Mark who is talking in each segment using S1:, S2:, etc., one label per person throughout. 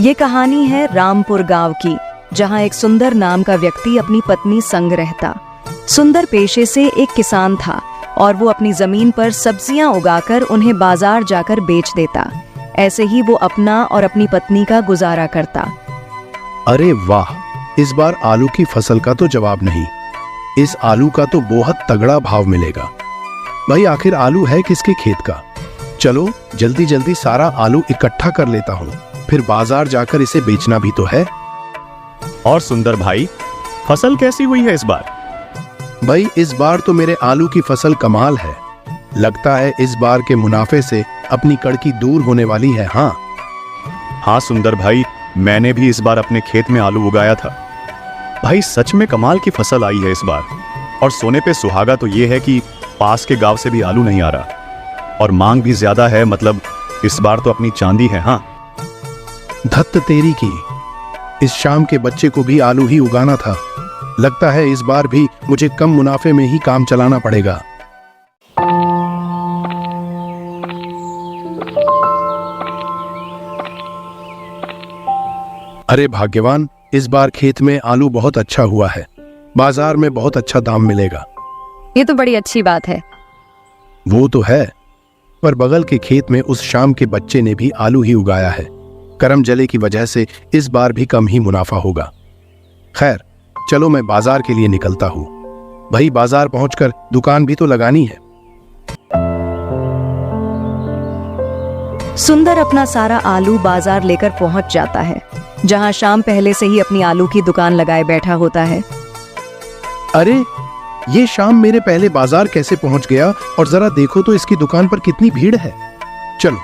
S1: ये कहानी है रामपुर गांव की, जहां एक सुंदर नाम का व्यक्ति अपनी पत्नी संग रहता। सुंदर पेशे से एक किसान था और वो अपनी जमीन पर सब्जियां उगाकर उन्हें बाजार जाकर बेच देता। ऐसे ही वो अपना और अपनी पत्नी का गुजारा करता।
S2: अरे वाह, इस बार आलू की फसल का तो जवाब नहीं। इस आलू का तो बहुत तगड़ा भाव मिलेगा। भाई आखिर आलू है किसके खेत का? चलो जल्दी जल्दी सारा आलू इकट्ठा कर लेता हूँ, फिर बाजार जाकर इसे बेचना भी तो है।
S3: और सुंदर भाई, फसल कैसी हुई है इस बार?
S2: भाई इस बार तो मेरे आलू की फसल कमाल है। लगता है इस बार के मुनाफे से अपनी कड़की दूर होने वाली है।
S3: हाँ सुंदर भाई, मैंने भी इस बार अपने खेत में आलू उगाया था। भाई सच में कमाल की फसल आई है इस बार। और सोने पे सुहागा तो ये है कि पास के गांव से भी आलू नहीं आ रहा और मांग भी ज्यादा है। मतलब इस बार तो अपनी चांदी है। हाँ
S2: धत्त तेरी की, इस शाम के बच्चे को भी आलू ही उगाना था। लगता है इस बार भी मुझे कम मुनाफे में ही काम चलाना पड़ेगा। अरे भाग्यवान, इस बार खेत में आलू बहुत अच्छा हुआ है। बाजार में बहुत अच्छा दाम मिलेगा।
S1: ये तो बड़ी अच्छी बात है।
S2: वो तो है, पर बगल के खेत में उस शाम के बच्चे ने भी आलू ही उगाया है। करम जले की वजह से इस बार भी कम ही मुनाफा होगा। खैर चलो मैं बाजार के लिए निकलता हूँ। भाई बाजार पहुंचकर दुकान भी तो लगानी है।
S1: सुंदर अपना सारा आलू बाजार लेकर पहुंच जाता है, जहां शाम पहले से ही अपनी आलू की दुकान लगाए बैठा होता है।
S2: अरे ये शाम मेरे पहले बाजार कैसे पहुंच गया? और जरा देखो तो इसकी दुकान पर कितनी भीड़ है। चलो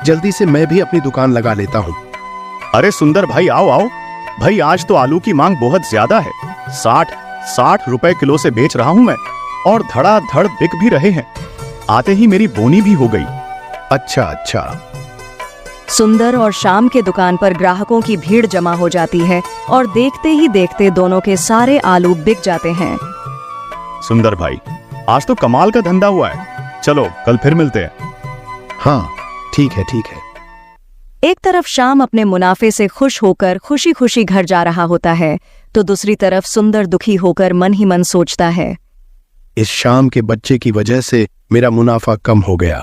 S2: जल्दी से मैं भी अपनी दुकान लगा लेता हूँ।
S3: अरे सुंदर भाई, आओ आओ। भाई आज तो आलू की मांग बहुत ज्यादा है। 60 रुपए किलो से बेच रहा हूं मैं, और धड़ाधड़ बिक भी रहे हैं। आते ही मेरी बोनी भी हो गई।
S2: अच्छा।
S1: सुंदर और शाम के दुकान पर ग्राहकों की भीड़ जमा हो जाती है और देखते ही देखते दोनों के सारे आलू बिक जाते हैं।
S3: सुंदर भाई, आज तो कमाल का धंधा हुआ है। चलो कल फिर मिलते हैं।
S2: हाँ ठीक है।
S1: एक तरफ शाम अपने मुनाफे से खुश होकर खुशी खुशी घर जा रहा होता है, तो दूसरी तरफ सुंदर दुखी होकर मन ही मन सोचता है,
S2: इस शाम के बच्चे की वजह से मेरा मुनाफा कम हो गया।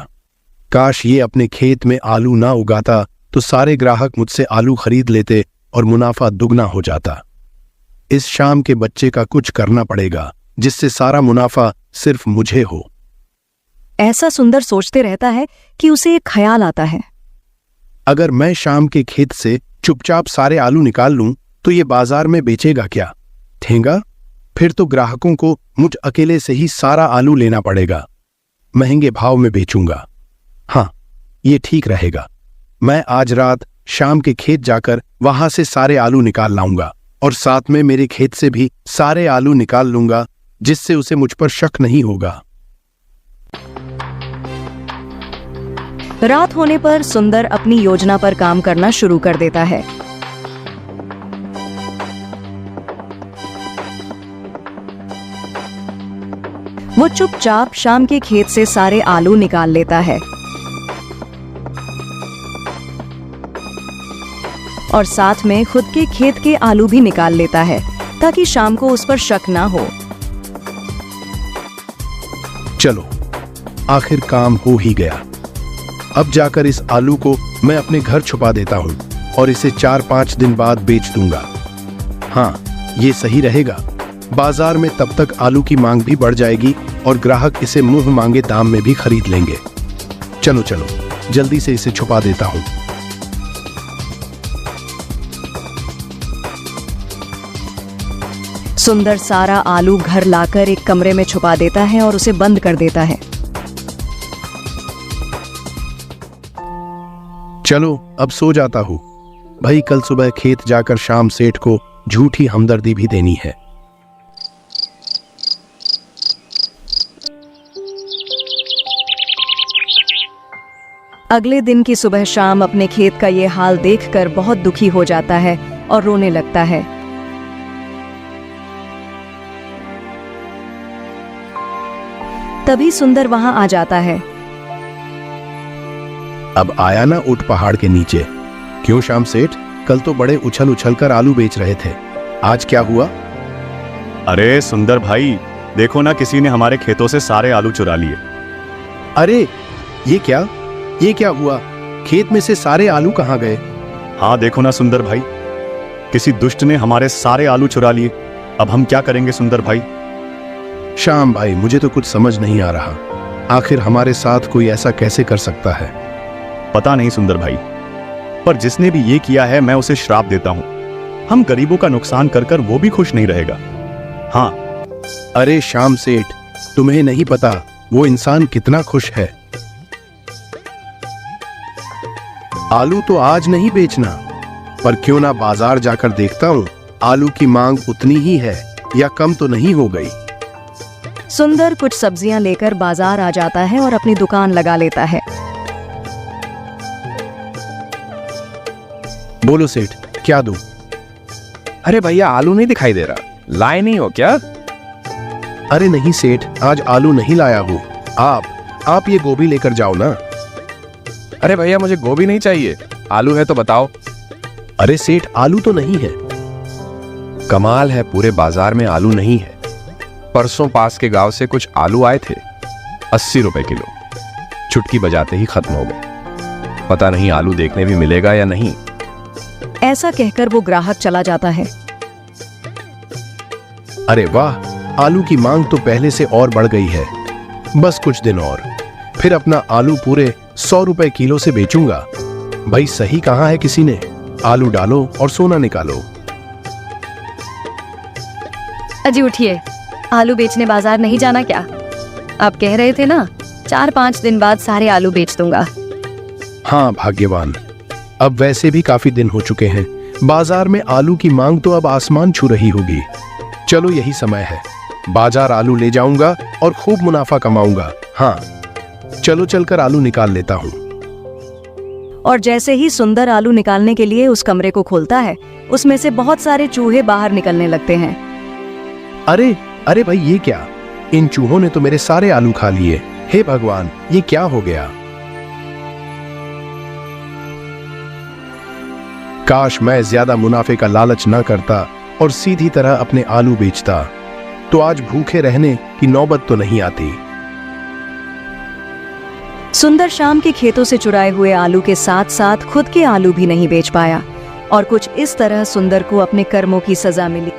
S2: काश ये अपने खेत में आलू ना उगाता तो सारे ग्राहक मुझसे आलू खरीद लेते और मुनाफा दुगना हो जाता। इस शाम के बच्चे का कुछ करना पड़ेगा जिससे सारा मुनाफा सिर्फ मुझे हो।
S1: ऐसा सुंदर सोचते रहता है कि उसे एक ख्याल आता है।
S2: अगर मैं शाम के खेत से चुपचाप सारे आलू निकाल लूं तो ये बाजार में बेचेगा क्या? ठेंगा? फिर तो ग्राहकों को मुझ अकेले से ही सारा आलू लेना पड़ेगा। महंगे भाव में बेचूंगा। हाँ ये ठीक रहेगा। मैं आज रात शाम के खेत जाकर वहां से सारे आलू निकाल लाऊंगा और साथ में मेरे खेत से भी सारे आलू निकाल लूंगा, जिससे उसे मुझ पर शक नहीं होगा।
S1: रात होने पर सुंदर अपनी योजना पर काम करना शुरू कर देता है। वो चुपचाप शाम के खेत से सारे आलू निकाल लेता है और साथ में खुद के खेत के आलू भी निकाल लेता है, ताकि शाम को उस पर शक ना हो।
S2: चलो आखिर काम हो ही गया। अब जाकर इस आलू को मैं अपने घर छुपा देता हूं और इसे 4-5 दिन बाद बेच दूंगा। हाँ ये सही रहेगा। बाजार में तब तक आलू की मांग भी बढ़ जाएगी और ग्राहक इसे मुंह मांगे दाम में भी खरीद लेंगे। चलो जल्दी से इसे छुपा देता हूं।
S1: सुंदर सारा आलू घर लाकर एक कमरे में छुपा देता है और उसे बंद कर देता है।
S2: चलो अब सो जाता हूँ। भाई कल सुबह खेत जाकर शाम सेठ को झूठी हमदर्दी भी देनी है।
S1: अगले दिन की सुबह शाम अपने खेत का ये हाल देखकर बहुत दुखी हो जाता है और रोने लगता है। तभी सुंदर वहां आ जाता है।
S2: अब आया ना ऊंट पहाड़ के नीचे। क्यों श्याम सेठ, कल तो बड़े उछल उछल कर आलू बेच रहे थे, आज क्या हुआ?
S3: अरे सुंदर भाई, देखो ना, किसी ने हमारे खेतों से सारे आलू चुरा लिए।
S2: अरे ये क्या हुआ? खेत में से सारे आलू कहाँ गए?
S3: हाँ देखो ना सुंदर भाई, किसी दुष्ट ने हमारे सारे आलू चुरा लिए। अब हम क्या करेंगे सुंदर भाई?
S2: श्याम भाई, मुझे तो कुछ समझ नहीं आ रहा, आखिर हमारे साथ कोई ऐसा कैसे कर सकता है?
S3: पता नहीं सुंदर भाई, पर जिसने भी ये किया है मैं उसे श्राप देता हूं। हम गरीबों का नुकसान कर कर वो भी खुश नहीं रहेगा। हाँ।
S2: अरे श्याम सेठ, तुम्हें नहीं पता वो इंसान कितना खुश है। आलू तो आज नहीं बेचना, पर क्यों ना बाजार जाकर देखता हूँ आलू की मांग उतनी ही है या कम तो नहीं हो गई।
S1: सुंदर कुछ सब्जियां लेकर बाजार आ जाता है और अपनी दुकान लगा लेता है।
S2: बोलो सेठ, क्या दूं?
S4: अरे भैया, आलू नहीं दिखाई दे रहा, लाए नहीं हो क्या?
S2: अरे नहीं सेठ, आज आलू नहीं लाया हूँ। आप ये गोभी लेकर जाओ ना।
S4: अरे भैया, मुझे गोभी नहीं चाहिए, आलू है तो बताओ।
S2: अरे सेठ, आलू तो नहीं है।
S4: कमाल है, पूरे बाजार में आलू नहीं है। परसों पास के गांव से कुछ आलू आए थे, 80 रुपए किलो, चुटकी बजाते ही खत्म हो गए। पता नहीं आलू देखने भी मिलेगा या नहीं।
S1: ऐसा कहकर वो ग्राहक चला जाता है।
S2: अरे वाह, आलू की मांग तो पहले से और बढ़ गई है। बस कुछ दिन और, फिर अपना आलू पूरे 100 रुपए किलो से बेचूंगा। भाई सही कहा है किसी ने, आलू डालो और सोना निकालो।
S5: अजी उठिए, आलू बेचने बाजार नहीं जाना क्या? आप कह रहे थे ना 4-5 दिन बाद सारे आलू बेच दूंगा।
S2: हाँ भाग्यवान, अब वैसे भी काफी दिन हो चुके हैं। बाजार में आलू की मांग तो अब आसमान छू रही होगी। चलो यही समय है, बाजार आलू ले जाऊंगा और खूब मुनाफा कमाऊंगा। हाँ चलो चलकर आलू निकाल लेता हूँ।
S1: और जैसे ही सुंदर आलू निकालने के लिए उस कमरे को खोलता है, उसमें से बहुत सारे चूहे बाहर निकलने लगते हैं।
S2: अरे भाई, ये क्या? इन चूहों ने तो मेरे सारे आलू खा लिए। हे भगवान, ये क्या हो गया? काश मैं ज्यादा मुनाफे का लालच ना करता और सीधी तरह अपने आलू बेचता, तो आज भूखे रहने की नौबत तो नहीं आती।
S1: सुंदर शाम के खेतों से चुराए हुए आलू के साथ साथ खुद के आलू भी नहीं बेच पाया, और कुछ इस तरह सुंदर को अपने कर्मों की सजा मिली।